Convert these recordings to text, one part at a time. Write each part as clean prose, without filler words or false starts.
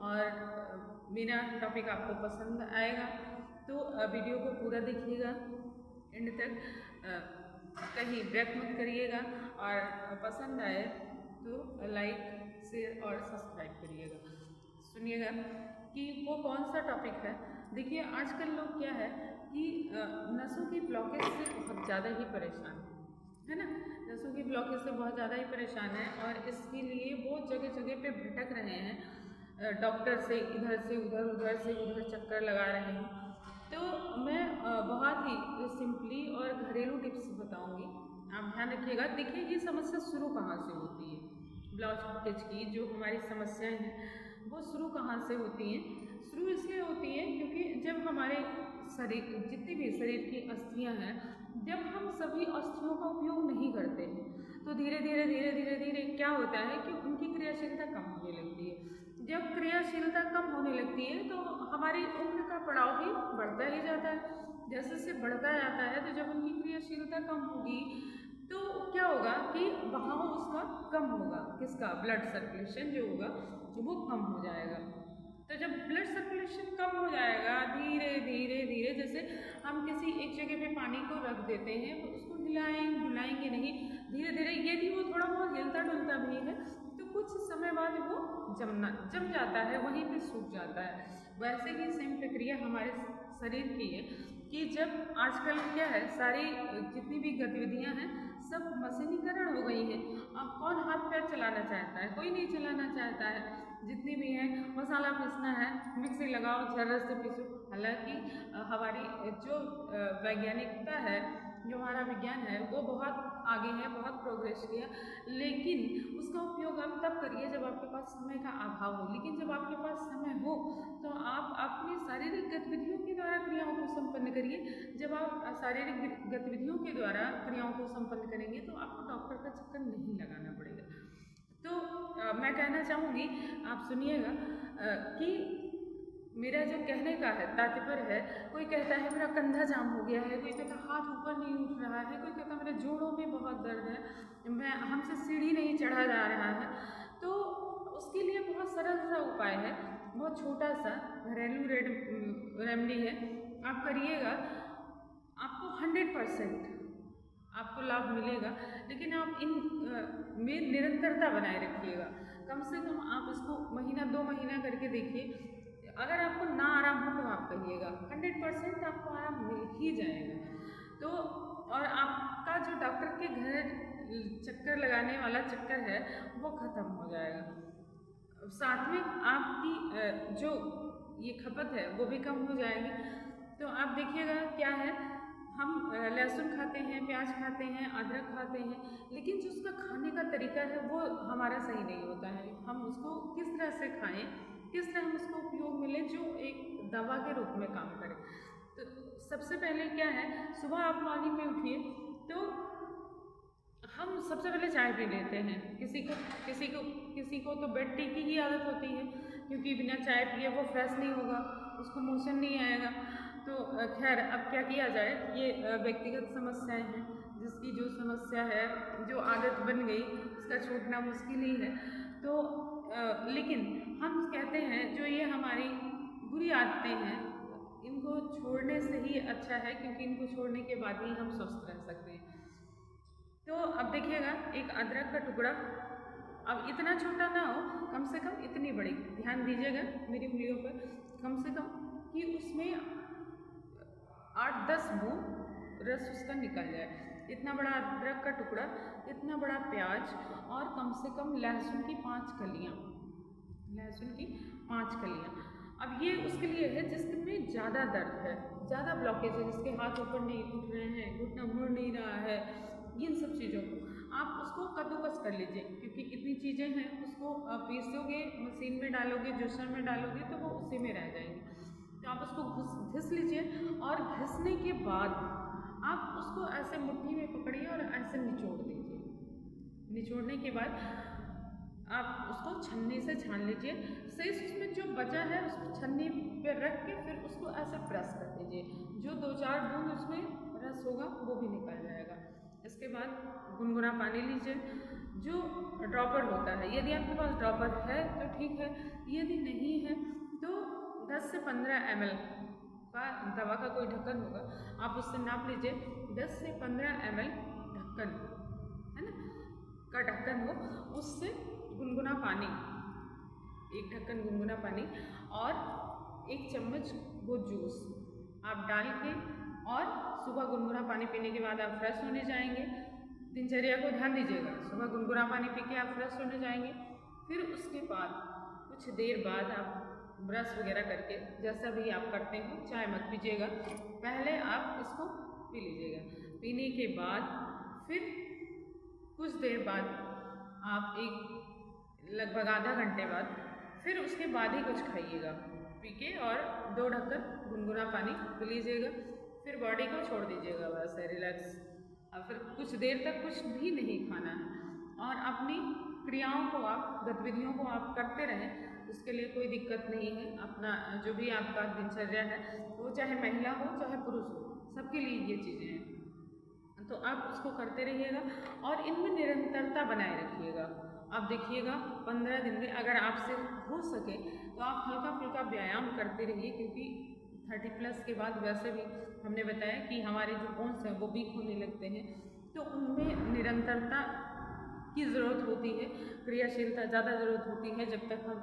और मेरा टॉपिक आपको पसंद आएगा तो वीडियो को पूरा देखिएगा एंड तक, कहीं ब्रेक मत करिएगा और पसंद आए तो लाइक शेयर और सब्सक्राइब करिएगा। सुनिएगा कि वो कौन सा टॉपिक है। देखिए आजकल लोग क्या है कि नसों की ब्लॉकेज से बहुत ज़्यादा ही परेशान है ना, नसों की ब्लॉकेज से बहुत ज़्यादा ही परेशान है और इसके लिए वो जगह जगह पे भटक रहे हैं, डॉक्टर से इधर से उधर, उधर से उधर चक्कर लगा रहे हैं। तो मैं बहुत ही सिंपली और घरेलू टिप्स बताऊंगी, आप ध्यान रखिएगा। देखिए ये समस्या शुरू कहाँ से होती है, ब्लॉकेज की जो हमारी समस्याएं हैं वो शुरू कहाँ से होती हैं। शुरू इसलिए होती है क्योंकि जब हमारे शरीर, जितनी भी शरीर की अस्थियां हैं, जब हम सभी अस्थियों का उपयोग नहीं करते हैं तो धीरे धीरे धीरे धीरे धीरे क्या होता है कि उनकी क्रियाशीलता कम होने लगती है। जब क्रियाशीलता कम होने लगती है तो हमारी उम्र का पड़ाव भी बढ़ता ही जाता है। जैसे जैसे बढ़ता जाता है तो जब उनकी क्रियाशीलता कम होगी तो क्या होगा कि बहाव उसका कम होगा, किसका, ब्लड सर्कुलेशन जो होगा वो कम हो जाएगा। तो जब ब्लड सर्कुलेशन कम हो जाएगा धीरे धीरे धीरे, जैसे हम किसी एक जगह पे पानी को रख देते हैं तो उसको डुलाएंगे नहीं, धीरे धीरे यदि वो थोड़ा बहुत हिलता डुलता भी है तो कुछ समय बाद वो जम जाता है, वहीं पे सूख जाता है। वैसे ही सेम प्रक्रिया हमारे शरीर की है कि जब आजकल क्या है, सारी जितनी भी गतिविधियां हैं सब मशीनीकरण हो गई है। अब कौन हाथ पैर चलाना चाहता है, कोई नहीं चलाना चाहता है। जितनी भी है, मसाला पीसना है मिक्सी लगाओ झर्रस से पीसो। हालांकि हमारी जो वैज्ञानिकता है, जो हमारा विज्ञान है वो बहुत आगे है, बहुत प्रोग्रेस किया, लेकिन उसका उपयोग आप तब करिए जब आपके पास समय का अभाव हो। लेकिन जब आपके पास समय हो तो आप अपनी शारीरिक गतिविधियों के द्वारा क्रियाओं को संपन्न करिए। जब आप शारीरिक गतिविधियों के द्वारा क्रियाओं को संपन्न करेंगे तो आपको डॉक्टर का चक्कर नहीं लगाना पड़ेगा। तो मैं कहना चाहूँगी, आप सुनिएगा कि मेरा जो कहने का है तात्पर्य है, कोई कहता है मेरा कंधा जाम हो गया है, कोई कहता हाथ ऊपर नहीं उठ रहा है, कोई कहता मेरे जोड़ों में बहुत दर्द है, मैं हमसे सीढ़ी नहीं चढ़ा जा रहा है। तो उसके लिए बहुत सरल सा उपाय है, बहुत छोटा सा घरेलू रेमेडी है, आप करिएगा, आपको 100% आपको लाभ मिलेगा। लेकिन आप इन में निरंतरता बनाए रखिएगा। कम से कम आप इसको महीना 2 महीना करके देखिए। अगर आपको ना आराम हो तो आप कहिएगा, 100% आपको आराम मिल ही जाएगा। तो और आपका जो डॉक्टर के घर चक्कर लगाने वाला चक्कर है वो ख़त्म हो जाएगा। साथ में आपकी जो ये खपत है वो भी कम हो जाएगी। तो आप देखिएगा क्या है, हम लहसुन खाते हैं, प्याज खाते हैं, अदरक खाते हैं, लेकिन जो उसका खाने का तरीका है वो हमारा सही नहीं होता है। हम उसको किस तरह से खाएं, किस तरह हम उसको उपयोग में लें जो एक दवा के रूप में काम करे। तो सबसे पहले क्या है, सुबह आप मॉर्निंग में उठिए तो हम सबसे पहले चाय पी लेते हैं। किसी को तो बेड टी की ही आदत होती है, क्योंकि बिना चाय पिए वो फ्रेश नहीं होगा, उसको मोशन नहीं आएगा। तो खैर अब क्या किया जाए, ये व्यक्तिगत समस्याएं हैं, जिसकी जो समस्या है, जो आदत बन गई उसका छूटना मुश्किल ही है। तो लेकिन हम कहते हैं जो ये हमारी बुरी आदतें हैं इनको छोड़ने से ही अच्छा है, क्योंकि इनको छोड़ने के बाद ही हम स्वस्थ रह सकते हैं। तो अब देखिएगा, एक अदरक का टुकड़ा, अब इतना छोटा ना हो, कम से कम इतनी बड़ी, ध्यान दीजिएगा मेरी उंगलियों पर, कम से कम कि उसमें 8-10 बूंद रस उसका निकल जाए। इतना बड़ा अदरक का टुकड़ा, इतना बड़ा प्याज और कम से कम लहसुन की 5 कलियाँ, लहसुन की 5 कलियाँ। अब ये उसके लिए है जिसमें ज़्यादा दर्द है, ज़्यादा ब्लॉकेज है, जिसके हाथ ऊपर नहीं उठ रहे हैं, घुटना मुड़ नहीं रहा है, इन सब चीज़ों को आप उसको कद्दूकस कर लीजिए, क्योंकि इतनी चीज़ें हैं, उसको पीसोगे, मशीन में डालोगे, जूसर में डालोगे तो वो उसी में रह जाएंगे। तो आप उसको घिस लीजिए और घिसने के बाद आप उसको ऐसे मुट्ठी में पकड़िए और ऐसे निचोड़ दीजिए। निचोड़ने के बाद आप उसको छन्नी से छान लीजिए, शेष उसमें जो बचा है उसको छन्नी पे रख के फिर उसको ऐसे प्रेस कर दीजिए, जो 2-4 बूंद उसमें रस होगा वो भी निकल जाएगा। इसके बाद गुनगुना पानी लीजिए, जो ड्रॉपर होता है, यदि आपके पास ड्रॉपर है तो ठीक है, यदि नहीं है 10 से 15 ml का दवा का कोई ढक्कन होगा, आप उससे नाप लीजिए 10 से 15 ml ढक्कन है ना का ढक्कन हो, उससे गुनगुना पानी, एक ढक्कन गुनगुना पानी और 1 चम्मच वो जूस आप डाल के, और सुबह गुनगुना पानी पीने के बाद आप फ्रेश होने जाएंगे। दिनचर्या को ध्यान दीजिएगा, सुबह गुनगुना पानी पी के आप फ्रेश होने जाएंगे। फिर उसके बाद कुछ देर बाद आप ब्रश वगैरह करके, जैसा भी आप करते हो, चाय मत पीजिएगा, पहले आप इसको पी लीजिएगा। पीने के बाद फिर कुछ देर बाद आप लगभग आधा घंटे बाद फिर उसके बाद ही कुछ खाइएगा पी के, और 2 ढक्कन गुनगुना पानी पी लीजिएगा। फिर बॉडी को छोड़ दीजिएगा, वैसे रिलैक्स, और फिर कुछ देर तक कुछ भी नहीं खाना है, और अपनी क्रियाओं को आप, गतिविधियों को आप करते रहें, उसके लिए कोई दिक्कत नहीं है। अपना जो भी आपका दिनचर्या है, वो चाहे महिला हो चाहे पुरुष हो, सबके लिए ये चीज़ें हैं, तो आप उसको करते रहिएगा और इनमें निरंतरता बनाए रखिएगा। आप देखिएगा 15 दिन में अगर आपसे हो सके तो आप हल्का फुल्का व्यायाम करते रहिए, क्योंकि 30+ के बाद वैसे भी हमने बताया कि हमारे जो बोन्स हैं वो वीक होने लगते हैं, तो उनमें निरंतरता की ज़रूरत होती है, क्रियाशीलता ज़्यादा ज़रूरत होती है। जब तक हम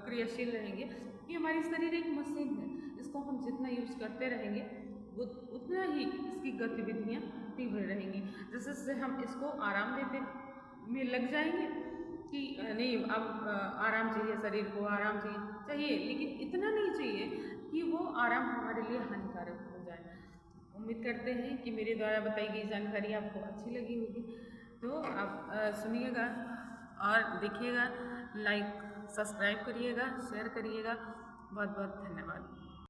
क्रियाशील रहेंगे, कि हमारी शरीर एक मशीन है, इसको हम जितना यूज़ करते रहेंगे वो उतना ही इसकी गतिविधियाँ तीव्र रहेंगी। जैसे जैसे हम इसको आराम देते में लग जाएंगे कि नहीं अब आराम चाहिए, शरीर को आराम चाहिए, लेकिन इतना नहीं चाहिए कि वो आराम हमारे लिए हानिकारक हो जाए। उम्मीद करते हैं कि मेरे द्वारा बताई गई जानकारी आपको अच्छी लगी होगी, तो आप सुनिएगा और देखिएगा, लाइक सब्सक्राइब करिएगा, शेयर करिएगा। बहुत बहुत धन्यवाद।